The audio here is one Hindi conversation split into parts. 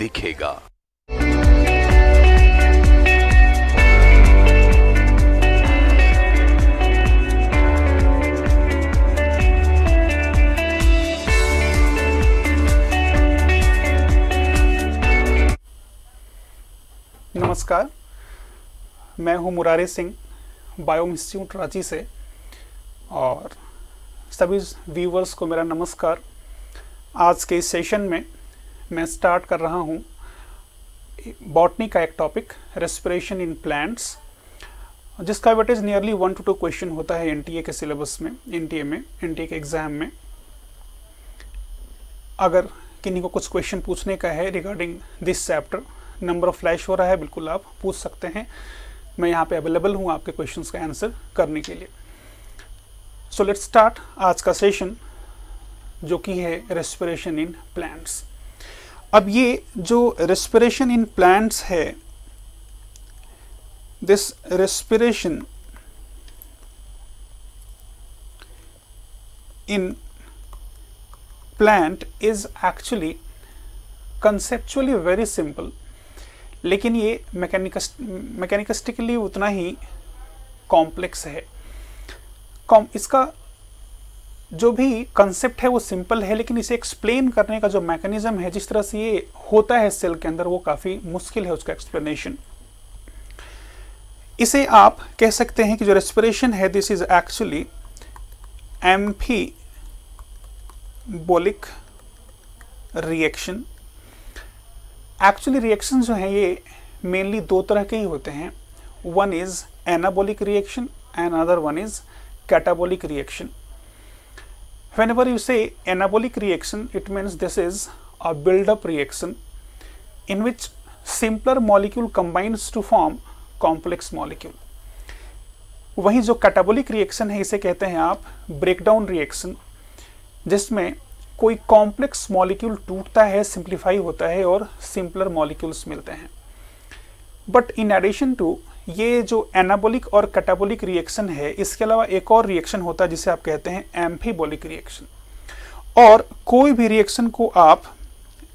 दिखेगा। नमस्कार, मैं हूं मुरारी सिंह, बायो इंस्टीट्यूट रांची से। और सभी व्यूवर्स को मेरा नमस्कार। आज के इस सेशन में मैं स्टार्ट कर रहा हूं बॉटनी का एक टॉपिक, रेस्पिरेशन इन प्लांट्स, जिसका वेटेज नियरली 1 to 2 क्वेश्चन होता है एनटीए के सिलेबस में, एनटीए के एग्ज़ाम में। अगर किन्हीं को कुछ क्वेश्चन पूछने का है regarding this chapter, number of flash हो रहा है, बिल्कुल आप पूछ सकते हैं। मैं यहाँ पे अवेलेबल हूँ आपके क्वेश्चंस का आंसर करने के लिए। सो लेट्स स्टार्ट आज का सेशन, जो कि है रेस्पिरेशन इन प्लांट्स। अब ये जो रेस्पिरेशन इन प्लांट्स है, this respiration in plant is actually conceptually very simple, लेकिन ये मैकेनिकस्टिकली उतना ही कॉम्प्लेक्स है। इसका जो भी कंसेप्ट है वो सिंपल है, लेकिन इसे एक्सप्लेन करने का जो मैकेनिज्म है, जिस तरह से ये होता है सेल के अंदर, वो काफ़ी मुश्किल है उसका एक्सप्लेनेशन। इसे आप कह सकते हैं कि जो रेस्पिरेशन है, this is actually एम्फीबोलिक reaction. Actually reaction जो हैं ये मेनली दो तरह के ही होते हैं। One is anabolic reaction and other one is catabolic reaction. Whenever you say anabolic reaction, it means this is a build-up reaction in which simpler molecule combines to form complex molecule. वहीं जो कैटाबोलिक रिएक्शन है, इसे कहते हैं आप ब्रेकडाउन रिएक्शन, जिसमें कोई कॉम्प्लेक्स मॉलिक्यूल टूटता है, सिंप्लीफाई होता है और सिंपलर मॉलिक्यूल्स मिलते हैं। बट इन एडिशन टू ये जो एनाबोलिक और कैटाबोलिक रिएक्शन है, इसके अलावा एक और रिएक्शन होता है जिसे आप कहते हैं एम्फीबोलिक रिएक्शन। और कोई भी रिएक्शन को आप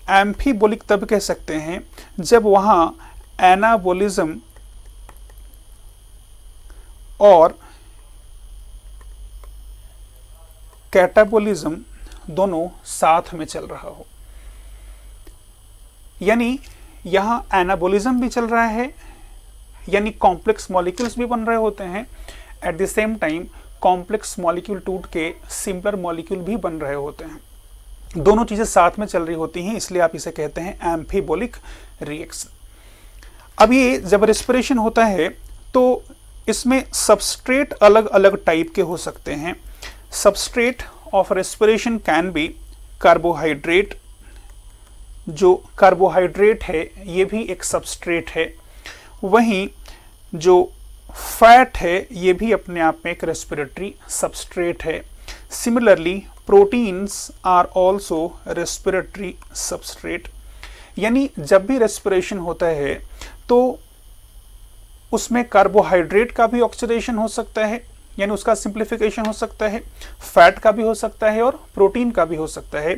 एम्फीबोलिक तब कह सकते हैं जब वहाँ एनाबोलिज्म और कैटाबोलिज्म दोनों साथ में चल रहा हो। यानी यहाँ एनाबोलिज्म भी चल रहा है, यानी कॉम्प्लेक्स मॉलिक्यूल्स भी बन रहे होते हैं, at the same time complex molecule टूट के सिंपलर मॉलिक्यूल भी बन रहे होते हैं। दोनों चीज़ें साथ में चल रही होती हैं, इसलिए आप इसे कहते हैं एम्फीबोलिक रिएक्शन। अब ये जब रेस्पिरेशन होता है तो इसमें सबस्ट्रेट अलग अलग टाइप के हो सकते हैं। Substrate of respiration can be carbohydrate. जो कार्बोहाइड्रेट है ये भी एक सबस्ट्रेट है। वहीं जो फैट है ये भी अपने आप में एक रेस्पिरेटरी सबस्ट्रेट है। Similarly proteins are also respiratory substrate. यानी जब भी रेस्पिरेशन होता है तो उसमें कार्बोहाइड्रेट का भी ऑक्सीडेशन हो सकता है, यानी उसका सिंप्लीफिकेशन हो सकता है, फैट का भी हो सकता है और प्रोटीन का भी हो सकता है।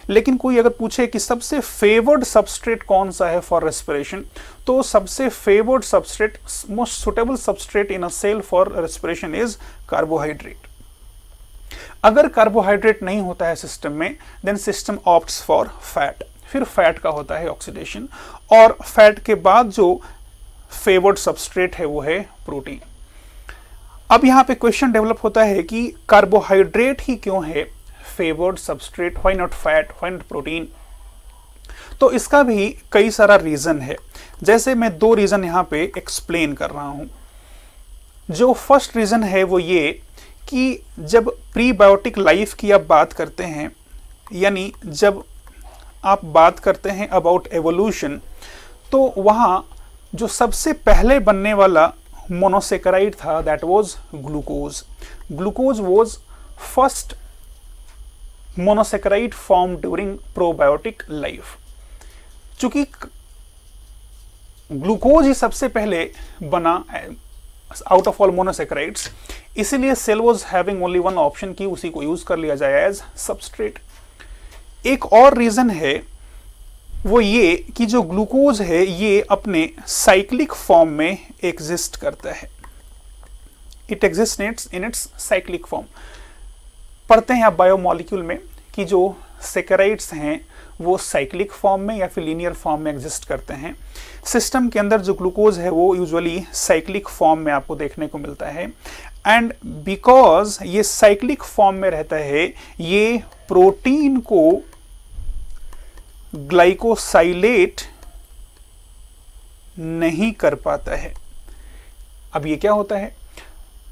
लेकिन कोई अगर पूछे कि सबसे फेवर्ड सबस्ट्रेट कौन सा है फॉर रेस्पिरेशन, तो सबसे favoured substrate, most suitable substrate in a cell for respiration is carbohydrate. अगर कार्बोहाइड्रेट नहीं होता है सिस्टम में, then system opts for fat. फिर फैट का होता है ऑक्सीडेशन, और फैट के बाद जो फेवर्ड सबस्ट्रेट है वो है प्रोटीन। अब यहाँ पे क्वेश्चन डेवलप होता है कि कार्बोहाइड्रेट ही क्यों है favoured substrate, why not fat, why not protein. तो इसका भी कई सारा रीजन है। जैसे मैं दो रीजन यहाँ पे एक्सप्लेन कर रहा हूँ। जो फर्स्ट रीजन है वो ये कि जब प्रीबायोटिक लाइफ की आप बात करते हैं, यानी जब आप बात करते हैं अबाउट एवोल्यूशन, तो वहाँ जो सबसे पहले बनने वाला मोनोसेकेराइड था, that was glucose. Glucose was first monosaccharide form during probiotic life. चूंकि ग्लूकोज ही सबसे पहले बना आउट ऑफ ऑल मोनोसेकेराइड्स, इसीलिए cell was having only one option कि उसी को यूज कर लिया जाए एज सबस्ट्रेट। एक और रीजन है वो ये कि जो ग्लूकोज है ये अपने साइक्लिक फॉर्म में एग्जिस्ट करता है। It exist in its cyclic form. पढ़ते हैं आप बायोमोलिक्यूल में कि जो सेकेराइड्स हैं वो साइक्लिक फॉर्म में या फिर लीनियर फॉर्म में एग्जिस्ट करते हैं। सिस्टम के अंदर जो ग्लूकोज है वो यूजुअली साइक्लिक फॉर्म में आपको देखने को मिलता है। एंड बिकॉज ये साइक्लिक फॉर्म में रहता है, ये प्रोटीन को ग्लाइकोसाइलेट नहीं कर पाता है। अब ये क्या होता है?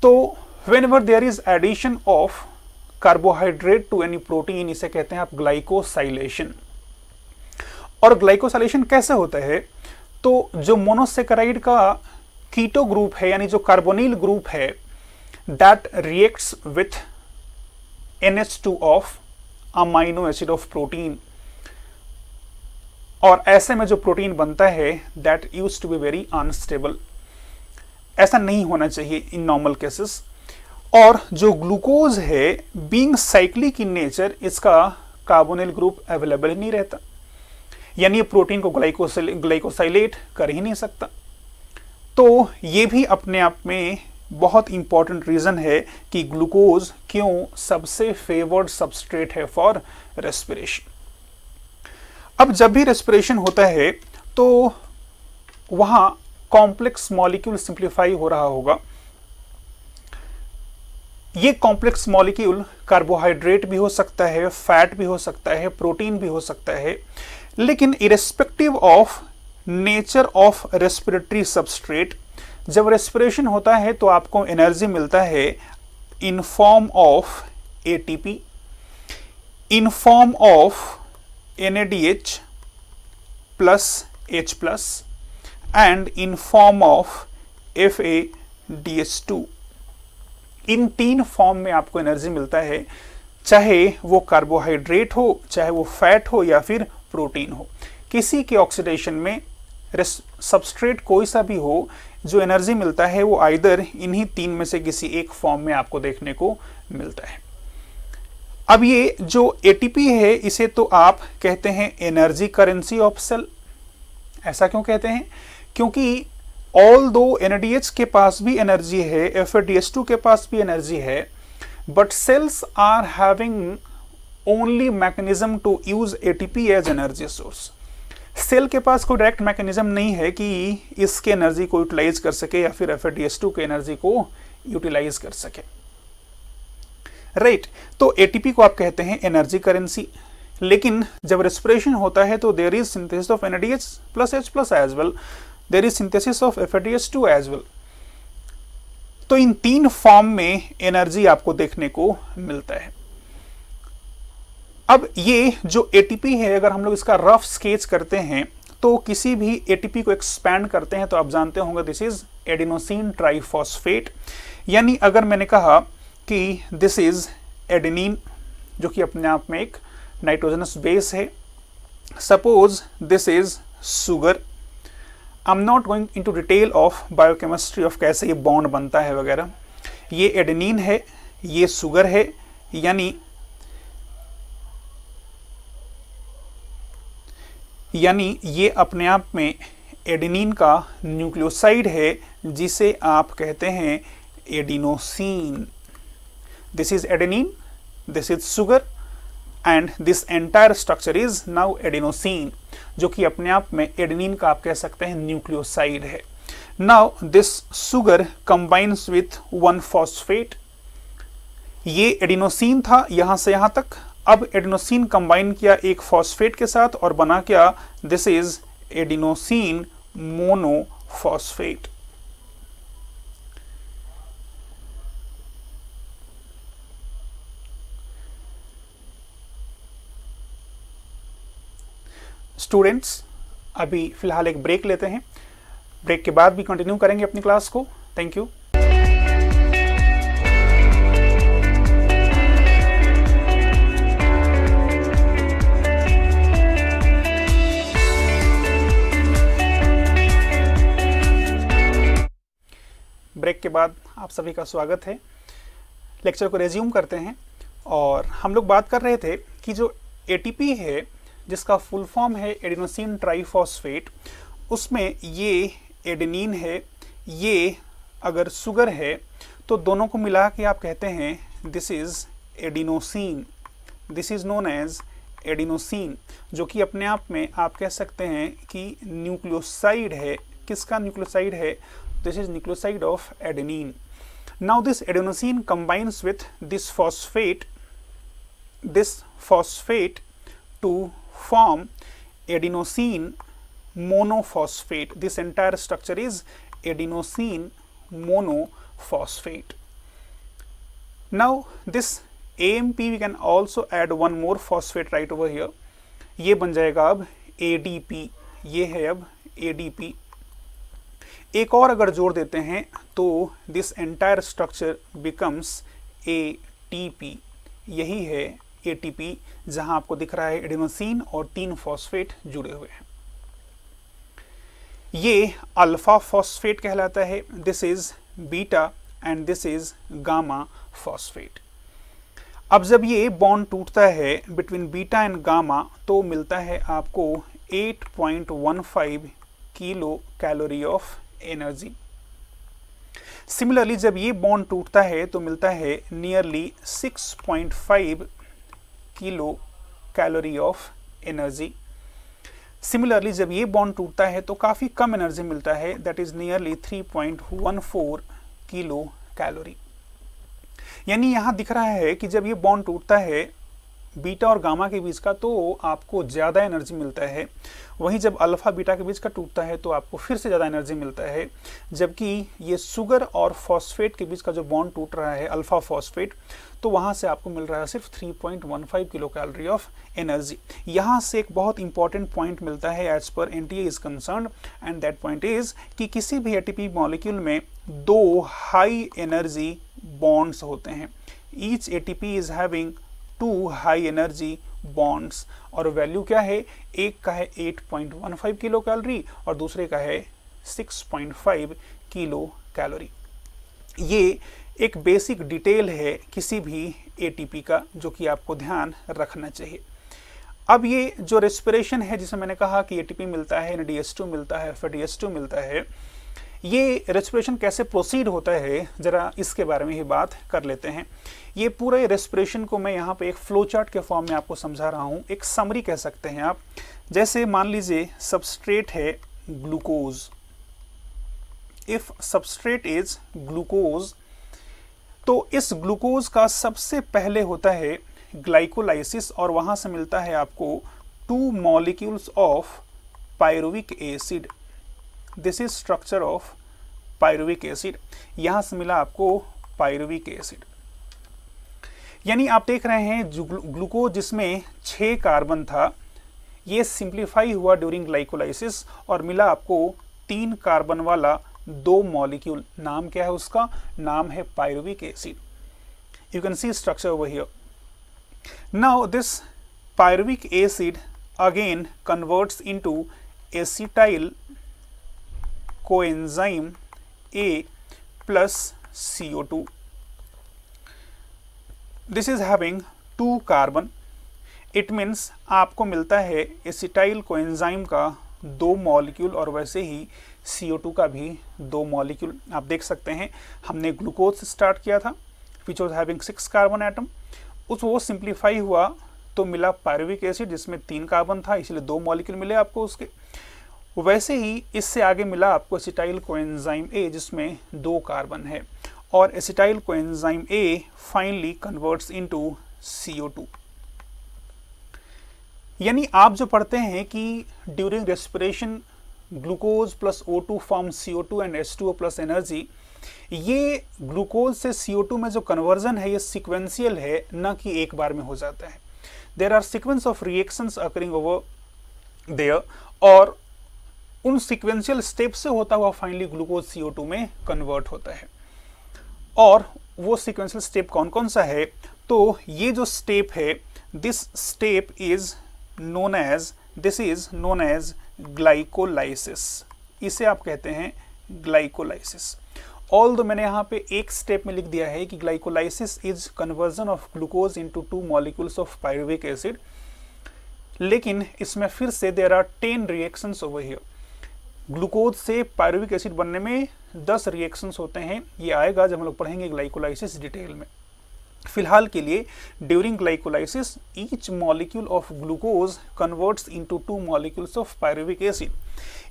तो whenever there is addition of carbohydrate to any protein, इसे कहते हैं आप ग्लाइकोसाइलेशन। और ग्लाइकोसाइलेशन कैसे होता है? तो जो मोनोसेकेराइड का कीटो ग्रुप है यानी जो कार्बोनिल ग्रुप है, that reacts with NH2 of amino acid of protein, और ऐसे में जो प्रोटीन बनता है that used to be very unstable. ऐसा नहीं होना चाहिए इन नॉर्मल केसेस। और जो ग्लूकोज है बीइंग साइक्लिक इन नेचर, इसका कार्बोनिल ग्रुप अवेलेबल ही नहीं रहता, यानी ये प्रोटीन को ग्लाइकोसाइलेट कर ही नहीं सकता। तो ये भी अपने आप में बहुत इंपॉर्टेंट रीजन है कि ग्लूकोज क्यों सबसे फेवर्ड सबस्ट्रेट है फॉर रेस्पिरेशन। अब जब भी रेस्पिरेशन होता है तो वहां कॉम्प्लेक्स मॉलिक्यूल सिंप्लीफाई हो रहा होगा। ये कॉम्प्लेक्स मॉलिक्यूल कार्बोहाइड्रेट भी हो सकता है, फैट भी हो सकता है, प्रोटीन भी हो सकता है, लेकिन irrespective of nature of respiratory substrate, जब रेस्पिरेशन होता है तो आपको एनर्जी मिलता है in form of ATP, in form of NADH plus H+ and in form of FADH2। इन तीन फॉर्म में आपको एनर्जी मिलता है, चाहे वो कार्बोहाइड्रेट हो, चाहे वो फैट हो या फिर प्रोटीन हो। किसी के ऑक्सीडेशन में सबस्ट्रेट कोई सा भी हो, जो एनर्जी मिलता है वो आइदर इन्हीं तीन में से किसी एक फॉर्म में आपको देखने को मिलता है। अब ये जो ATP है इसे तो आप कहते हैं एनर्जी करेंसी ऑफ सेल। ऐसा क्यों कहते हैं? क्योंकि ऑल दो NADH के पास भी एनर्जी है, FADH2 के पास भी एनर्जी है, but cells are having only mechanism to use ATP as energy source. Cell के पास कोई डायरेक्ट मैकेनिज्म नहीं है कि इसके एनर्जी को यूटिलाइज कर सके या फिर FADH2 के एनर्जी को यूटिलाइज कर सके, राइट। तो ATP को आप कहते हैं एनर्जी करेंसी। लेकिन जब रेस्पिरेशन होता है तो there is synthesis of NADH plus H+ as well, there is synthesis of FADH2 as well. तो इन तीन फॉर्म में एनर्जी आपको देखने को मिलता है। अब ये जो ATP है, अगर हम लोग इसका रफ स्केच करते हैं तो किसी भी ATP को एक्सपैंड करते हैं तो आप जानते होंगे दिस इज एडिनोसिन ट्राइफॉस्फेट। यानी अगर मैंने कहा कि दिस इज एडेनिन, जो कि अपने आप में एक नाइट्रोजनस बेस है, suppose this is sugar. I am not going into detail of biochemistry of कैसे ये बॉन्ड बनता है वगैरह। ये एडेनिन है, ये सुगर है, यानी ये अपने आप में एडेनिन का न्यूक्लियोसाइड है जिसे आप कहते हैं adenosine. This is adenine, this is sugar and this entire structure is now adenosine, जो कि अपने आप में एडेनिन का आप कह सकते हैं न्यूक्लियोसाइड है। Now this sugar combines with 1 phosphate. ये एडिनोसिन था यहां से यहां तक। अब एडिनोसिन कंबाइन किया एक फॉस्फेट के साथ और बना क्या, this is adenosine monophosphate. Students, अभी फिलहाल एक ब्रेक लेते हैं। ब्रेक के बाद भी कंटिन्यू करेंगे अपनी क्लास को। Thank you. ब्रेक के बाद आप सभी का स्वागत है। लेक्चर को रेज्यूम करते हैं और हम लोग बात कर रहे थे कि जो ATP है, जिसका फुल फॉर्म है एडिनोसिन ट्राइफॉस्फेट, उसमें ये एडेनिन है, ये अगर शुगर है, तो दोनों को मिला के आप कहते हैं this is adenosine, this is known as adenosine, जो कि अपने आप में आप कह सकते हैं कि न्यूक्लियोसाइड है। किसका न्यूक्लियोसाइड है? This is nucleoside of adenine. Now this adenosine combines with this phosphate to form adenosine monophosphate. This entire structure is adenosine monophosphate. Now this AMP we can also add one more phosphate right over here. ये बन जाएगा अब ADP, ये है अब ADP। एक और अगर जोड़ देते हैं तो this entire structure becomes ATP, यही है ATP, जहां आपको दिख रहा है एडेनोसिन और 3 फॉस्फेट जुड़े हुए हैं। ये अल्फा फॉस्फेट कहलाता है, this is beta and this is gamma phosphate. अब जब ये बॉन्ड टूटता है बिटवीन बीटा एंड गामा तो मिलता है आपको 8.15 kilo calorie of energy. Similarly जब ये बॉन्ड टूटता है तो मिलता है nearly 6.5 kilo calorie of energy. Similarly जब ये बॉन्ड टूटता है तो काफ़ी कम एनर्जी मिलता है, that is nearly 3.14 kilo calorie. यानी यहाँ दिख रहा है कि जब ये बॉन्ड टूटता है बीटा और गामा के बीच का तो आपको ज़्यादा एनर्जी मिलता है, वहीं जब अल्फा बीटा के बीच का टूटता है तो आपको फिर से ज़्यादा एनर्जी मिलता है। जबकि ये शुगर और फॉस्फेट के बीच का जो बॉन्ड टूट रहा है अल्फा फॉस्फेट, तो वहाँ से आपको मिल रहा है सिर्फ 3.15 किलो कैलोरी ऑफ एनर्जी। यहाँ से एक बहुत इंपॉर्टेंट पॉइंट मिलता है एज पर NTA is concerned, and that point is कि किसी भी ATP मॉलिक्यूल में 2 हाई एनर्जी बॉन्ड्स होते हैं। Each ATP is having 2 high energy bonds, और वैल्यू क्या है? एक का है 8.15 किलो कैलोरी और दूसरे का है 6.5 किलो कैलोरी। ये एक बेसिक डिटेल है किसी भी ATP का, जो कि आपको ध्यान रखना चाहिए। अब ये जो रेस्पिरेशन है, जिसे मैंने कहा कि ATP मिलता है, NADH2 मिलता है, फिर DH2 मिलता है, ये रेस्पिरेशन कैसे प्रोसीड होता है जरा इसके बारे में ही बात कर लेते हैं। ये पूरे रेस्पिरेशन को मैं यहाँ पे एक फ्लो चार्ट के फॉर्म में आपको समझा रहा हूँ, एक समरी कह सकते हैं आप। जैसे मान लीजिए सबस्ट्रेट है glucose, if substrate is glucose, तो इस ग्लूकोज का सबसे पहले होता है ग्लाइकोलाइसिस और वहाँ से मिलता है आपको 2 molecules of pyruvic acid. This is structure of pyruvic acid, यहाँ से मिला आपको पायरुविक एसिड। यानी आप देख रहे हैं ग्लूकोज जिसमें 6 कार्बन था, ये सिंप्लीफाई हुआ ड्यूरिंग ग्लाइकोलाइसिस और मिला आपको 3 कार्बन वाला 2 मॉलिक्यूल। नाम क्या है उसका? नाम है pyruvic acid. You can see structure over here. Now this pyruvic acid again converts into acetyl coenzyme A plus CO2. This is having 2 carbon. It means आपको मिलता है एसिटाइल कोएंजाइम का 2 मॉलिक्यूल और वैसे ही CO2 का भी 2 मॉलिक्यूल। आप देख सकते हैं हमने ग्लूकोज से स्टार्ट किया था which was having 6 carbon atom, वो सिंप्लीफाई हुआ तो मिला पायरुविक एसिड जिसमें 3 कार्बन था, इसलिए 2 मॉलिक्यूल मिले आपको उसके। वैसे ही इससे आगे मिला आपको एसिटाइल कोएंजाइम A जिसमें 2 कार्बन है, और acetyl coenzyme A finally converts into CO2। यानी आप जो पढ़ते हैं कि during respiration glucose plus O2 form CO2 and H2O plus energy, ये ग्लूकोज से CO2 में जो कन्वर्जन है ये सिक्वेंशियल है, न कि एक बार में हो जाता है। There are sequence of reactions occurring over there, और उन सीक्वेंशियल स्टेप से होता हुआ फाइनली ग्लूकोज CO2 में कन्वर्ट होता है। और वो सीक्वेंशियल स्टेप कौन कौन सा है? तो ये जो स्टेप है, this step is known as glycolysis. इसे आप कहते हैं ग्लाइकोलाइसिस। ऑल्दो मैंने यहाँ पे एक स्टेप में लिख दिया है कि glycolysis is conversion of glucose into 2 molecules of pyruvic acid, लेकिन इसमें फिर से there are 10 reactions over here. Glucose से पायरुविक एसिड बनने में 10 रिएक्शंस होते हैं, ये आएगा जब हम लोग पढ़ेंगे ग्लाइकोलाइसिस डिटेल में। फिलहाल के लिए during glycolysis each molecule of glucose converts into 2 molecules of pyruvic acid.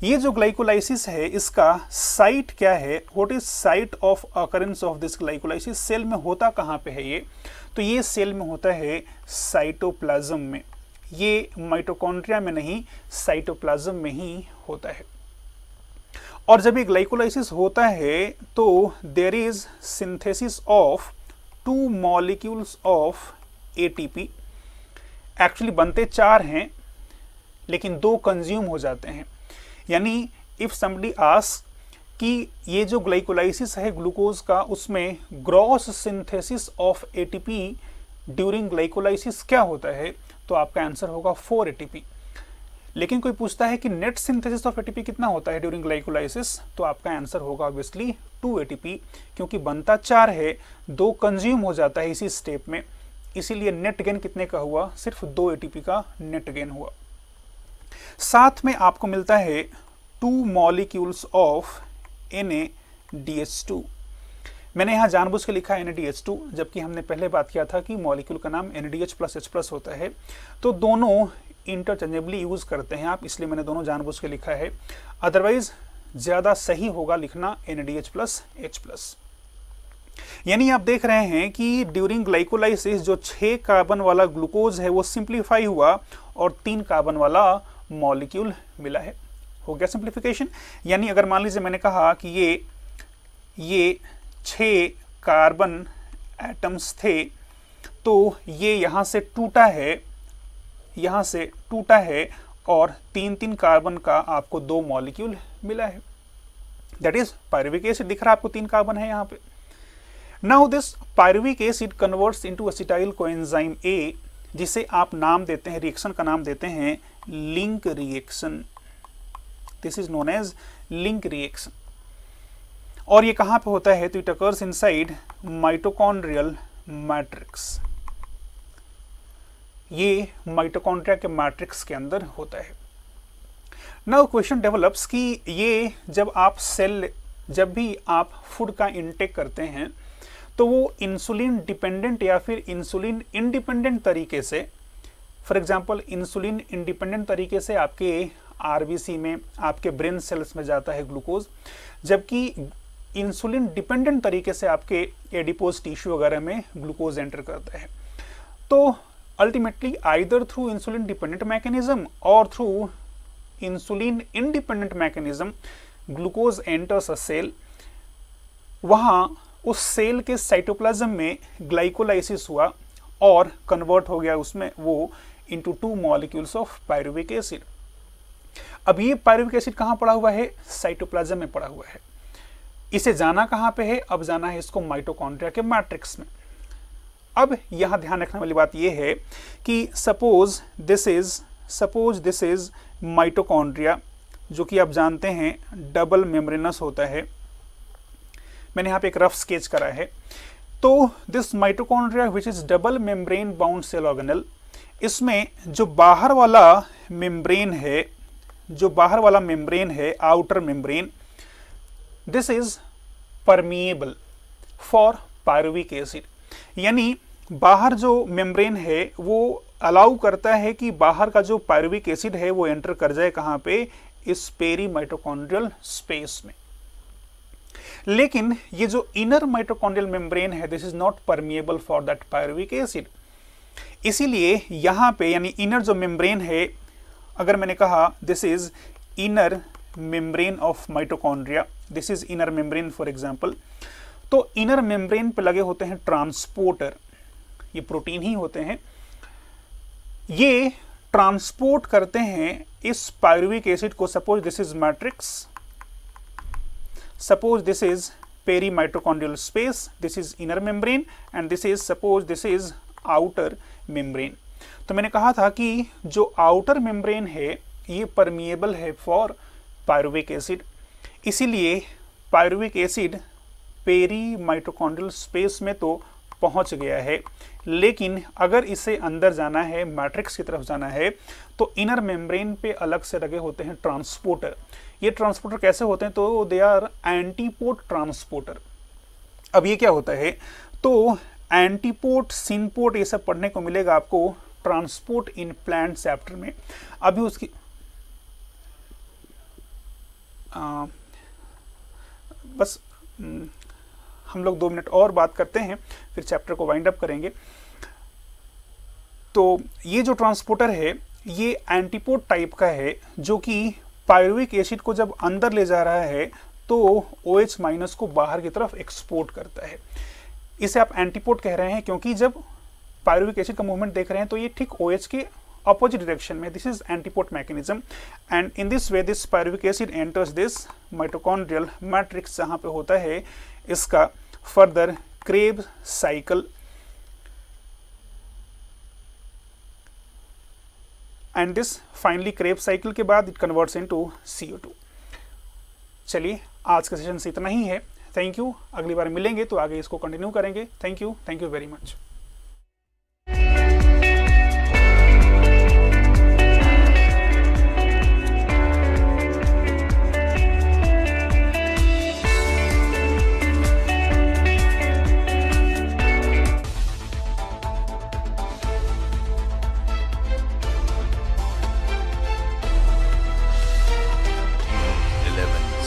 ये जो ग्लाइकोलाइसिस है इसका साइट क्या है, what is site of occurrence of this glycolysis, cell में होता कहाँ पे है ये, तो ये सेल में होता है साइटोप्लाज्म में, ये माइटोकॉन्ड्रिया में नहीं साइटोप्लाज्म में ही होता है। और जब ये ग्लाइकोलाइसिस होता है तो there is synthesis of 2 molecules of ATP। Actually बनते 4 हैं लेकिन 2 कंज्यूम हो जाते हैं। यानी इफ समबडी आस्क कि ये जो ग्लाइकोलाइसिस है ग्लूकोज का, उसमें gross synthesis of ATP during glycolysis क्या होता है, तो आपका आंसर होगा 4 ATP। लेकिन कोई पूछता है कि नेट सिंथेसिस ऑफ ATP कितना होता है ड्यूरिंग ग्लाइकोलाइसिस, तो आपका आंसर होगा ऑब्वियसली 2 ATP, क्योंकि बनता 4 है, 2 कंज्यूम हो जाता है इसी स्टेप में, इसीलिए नेट गेन कितने का हुआ, सिर्फ 2 ATP का नेट गेन हुआ। साथ में आपको मिलता है 2 मॉलिक्यूल्स ऑफ NaDH2। मैंने यहाँ जानबूझ के लिखा है NaDH2, जबकि हमने पहले बात किया था कि मॉलिक्यूल का नाम NADH+H+ होता है, तो दोनों इंटरचेंजेबली यूज करते हैं आप, इसलिए मैंने दोनों जानबूझ के लिखा है, अदरवाइज ज्यादा सही होगा लिखना NADH+H+। यानी आप देख रहे हैं कि ड्यूरिंग ग्लाइकोलाइसिस जो 6 कार्बन वाला ग्लूकोज है वो सिंप्लीफाई हुआ और 3 कार्बन वाला मॉलिक्यूल मिला है। हो गया सिंप्लीफिकेशन। यानी अगर मान लीजिए मैंने कहा कि ये 6 कार्बन एटम्स थे, तो ये यहाँ से टूटा है और 3 कार्बन का आपको 2 मॉलिक्यूल मिला है, दैट इज पायरुविक एसिड। दिख रहा है आपको 3 कार्बन है यहाँ पे। Now this pyruvic acid converts into acetyl coenzyme A, जिसे आप नाम देते हैं, रिएक्शन का नाम देते हैं link reaction. This is known as link reaction. और ये कहाँ पे होता है, तो it occurs inside mitochondrial matrix. ये माइटोकॉन्ड्रिया के मैट्रिक्स के अंदर होता है। नाउ क्वेश्चन डेवलप्स कि ये जब भी आप फूड का इंटेक करते हैं तो वो इंसुलिन डिपेंडेंट या फिर इंसुलिन इंडिपेंडेंट तरीके से, फॉर एग्जांपल इंसुलिन इंडिपेंडेंट तरीके से आपके RBC में, आपके ब्रेन सेल्स में जाता है ग्लूकोज, जबकि इंसुलिन डिपेंडेंट तरीके से आपके एडिपोज टिश्यू वगैरह में ग्लूकोज एंटर करता है। तो ultimately either through insulin dependent mechanism or through insulin independent mechanism glucose enters a cell. वहाँ उस सेल के साइटोप्लाज्म में ग्लाइकोलाइसिस हुआ और कन्वर्ट हो गया उसमें वो into 2 molecules of pyruvic acid. अब ये पायरुविक एसिड कहाँ पड़ा हुआ है, साइटोप्लाज्म में पड़ा हुआ है। इसे जाना कहाँ पे है, अब जाना है इसको माइटोकॉन्ड्रिया के मैट्रिक्स में। अब यहाँ ध्यान रखने वाली बात यह है कि सपोज दिस इज माइटोकॉन्ड्रिया, जो कि आप जानते हैं डबल मेम्ब्रेनस होता है। मैंने यहाँ पे एक रफ स्केच करा है। तो this mitochondria which is double membrane bound cell organelle, इसमें जो बाहर वाला मेम्ब्रेन है, outer membrane, this is permeable for pyruvic acid. यानी बाहर जो मेम्ब्रेन है वो अलाउ करता है कि बाहर का जो पायरुविक एसिड है वो एंटर कर जाए कहाँ पे, इस पेरी माइटोकॉन्ड्रियल स्पेस में। लेकिन ये जो इनर माइटोकॉन्ड्रियल मेम्ब्रेन है, this is not permeable for that pyruvic acid. इसीलिए यहाँ पे यानी इनर जो मेम्ब्रेन है, अगर मैंने कहा this is inner membrane of mitochondria, this is inner membrane for example, तो इनर मेम्ब्रेन पे लगे होते हैं ट्रांसपोर्टर, ये प्रोटीन ही होते हैं। ये ट्रांसपोर्ट करते हैं इस पायरुविक एसिड को। Suppose this is matrix, suppose this is peri mitochondrial space, this is inner membrane and this is suppose this is outer membrane. तो मैंने कहा था कि जो आउटर मेम्ब्रेन है ये परमिएबल है फॉर पायरुविक एसिड, इसीलिए pyruvic acid peri mitochondrial space में तो पहुंच गया है, लेकिन अगर इसे अंदर जाना है, मैट्रिक्स की तरफ जाना है, तो इनर मेम्ब्रेन पे अलग से लगे होते हैं ट्रांसपोर्टर। ये ट्रांसपोर्टर कैसे होते हैं? तो दे आर एंटीपोर्ट ट्रांसपोर्टर। अब ये क्या होता है? तो एंटीपोर्ट, सिनपोर्ट, ये सब पढ़ने को मिलेगा आपको ट्रांसपोर्ट इन प्लांट चैप्टर में। अभी उसकी बस हम लोग 2 मिनट और बात करते हैं, फिर चैप्टर को वाइंड अप करेंगे। तो ये जो ट्रांसपोर्टर है ये एंटीपोर्ट टाइप का है, जो कि पायरुविक एसिड को जब अंदर ले जा रहा है तो OH- को बाहर की तरफ एक्सपोर्ट करता है। इसे आप एंटीपोर्ट कह रहे हैं क्योंकि जब पायरुविक एसिड का मूवमेंट देख रहे हैं तो ये ठीक OH के opposite direction में, this is antiport mechanism, and in this way this pyruvic acid enters this mitochondrial matrix, जहाँ पे होता है इसका further Krebs cycle, and this finally Krebs cycle के बाद इट कन्वर्ट्स इनटू CO2। चलिए आज के सेशन से इतना ही है। Thank you. अगली बार मिलेंगे तो आगे इसको कंटिन्यू करेंगे। Thank you very much.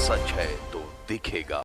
सच है तो दिखेगा।